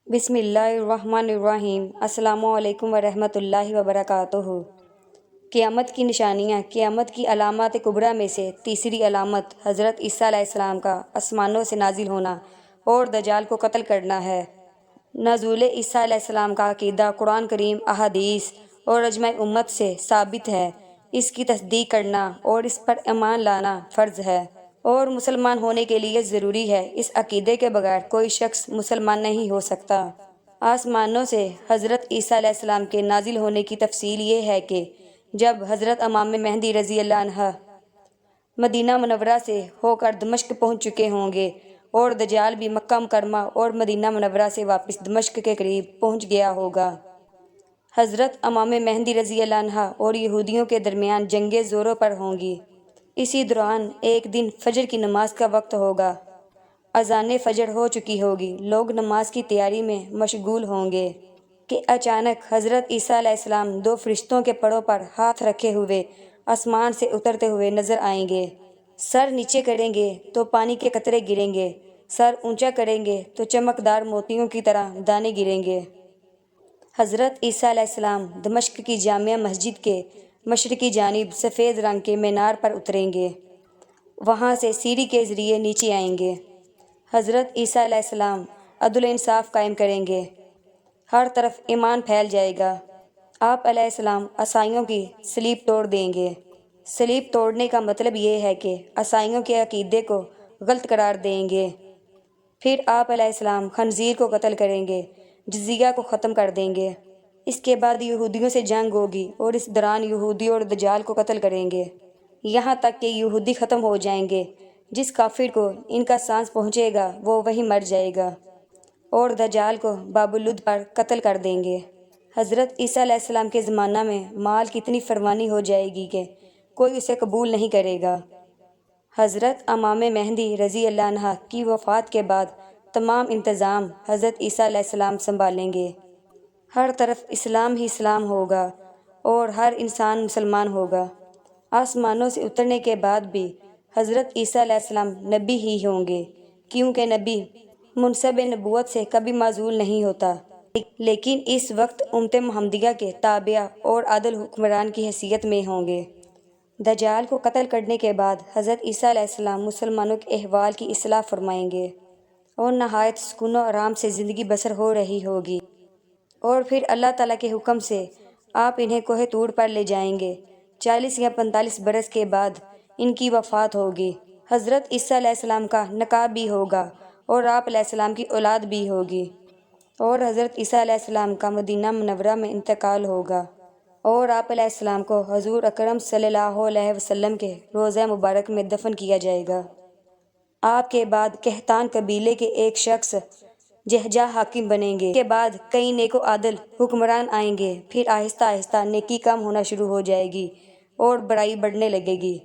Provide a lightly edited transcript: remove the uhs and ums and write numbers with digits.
بسم اللہ الرحمن الرحیم۔ السلام علیکم ورحمۃ اللہ وبرکاتہ۔ قیامت کی نشانیاں۔ قیامت کی علامات کبریٰ میں سے تیسری علامت حضرت عیسیٰ علیہ السلام کا آسمانوں سے نازل ہونا اور دجال کو قتل کرنا ہے۔ نزول عیسیٰ علیہ السلام کا عقیدہ قرآن کریم، احادیث اور اجماع امت سے ثابت ہے۔ اس کی تصدیق کرنا اور اس پر ایمان لانا فرض ہے اور مسلمان ہونے کے لیے ضروری ہے۔ اس عقیدے کے بغیر کوئی شخص مسلمان نہیں ہو سکتا۔ آسمانوں سے حضرت عیسیٰ علیہ السلام کے نازل ہونے کی تفصیل یہ ہے کہ جب حضرت امام مہدی رضی اللہ عنہ مدینہ منورہ سے ہو کر دمشق پہنچ چکے ہوں گے اور دجال بھی مکہ مکرمہ اور مدینہ منورہ سے واپس دمشق کے قریب پہنچ گیا ہوگا۔ حضرت امام مہدی رضی اللہ عنہ اور یہودیوں کے درمیان جنگیں زوروں پر ہوں گی۔ اسی دوران ایک دن فجر کی نماز کا وقت ہوگا۔ اذان فجر ہو چکی ہوگی، لوگ نماز کی تیاری میں مشغول ہوں گے کہ اچانک حضرت عیسیٰ علیہ السلام دو فرشتوں کے پروں پر ہاتھ رکھے ہوئے آسمان سے اترتے ہوئے نظر آئیں گے۔ سر نیچے کریں گے تو پانی کے قطرے گریں گے، سر اونچا کریں گے تو چمکدار موتیوں کی طرح دانے گریں گے۔ حضرت عیسیٰ علیہ السلام دمشق کی جامع مسجد کے مشرقی جانب سفید رنگ کے مینار پر اتریں گے، وہاں سے سیڑھی کے ذریعے نیچے آئیں گے۔ حضرت عیسیٰ علیہ السلام عدل و انصاف قائم کریں گے، ہر طرف ایمان پھیل جائے گا۔ آپ علیہ السلام عیسائیوں کی صلیب توڑ دیں گے۔ صلیب توڑنے کا مطلب یہ ہے کہ عیسائیوں کے عقیدے کو غلط قرار دیں گے۔ پھر آپ علیہ السلام خنزیر کو قتل کریں گے، جزیہ کو ختم کر دیں گے۔ اس کے بعد یہودیوں سے جنگ ہوگی اور اس دوران یہودی اور دجال کو قتل کریں گے، یہاں تک کہ یہودی ختم ہو جائیں گے۔ جس کافر کو ان کا سانس پہنچے گا وہ وہیں مر جائے گا اور دجال کو باب اللد پر قتل کر دیں گے۔ حضرت عیسیٰ علیہ السلام کے زمانہ میں مال کی اتنی فراوانی ہو جائے گی کہ کوئی اسے قبول نہیں کرے گا۔ حضرت امام مہدی رضی اللہ عنہ کی وفات کے بعد تمام انتظام حضرت عیسیٰ علیہ السلام سنبھالیں گے۔ ہر طرف اسلام ہی اسلام ہوگا اور ہر انسان مسلمان ہوگا۔ آسمانوں سے اترنے کے بعد بھی حضرت عیسیٰ علیہ السلام نبی ہی ہوں گے، کیونکہ نبی منصب نبوت سے کبھی معزول نہیں ہوتا، لیکن اس وقت امت محمدیہ کے تابع اور عادل حکمران کی حیثیت میں ہوں گے۔ دجال کو قتل کرنے کے بعد حضرت عیسیٰ علیہ السلام مسلمانوں کے احوال کی اصلاح فرمائیں گے اور نہایت سکون و آرام سے زندگی بسر ہو رہی ہوگی، اور پھر اللہ تعالیٰ کے حکم سے آپ انہیں کوہ طور پر لے جائیں گے۔ 40 یا 45 برس کے بعد ان کی وفات ہوگی۔ حضرت عیسیٰ علیہ السلام کا نکاح بھی ہوگا اور آپ علیہ السلام کی اولاد بھی ہوگی، اور حضرت عیسیٰ علیہ السلام کا مدینہ منورہ میں انتقال ہوگا اور آپ علیہ السلام کو حضور اکرم صلی اللہ علیہ وسلم کے روضہ مبارک میں دفن کیا جائے گا۔ آپ کے بعد قحطان قبیلے کے ایک شخص جہجہ حاکم بنیں گے۔ اس کے بعد کئی نیک و عادل حکمران آئیں گے۔ پھر آہستہ آہستہ نیکی کم ہونا شروع ہو جائے گی اور برائی بڑھنے لگے گی۔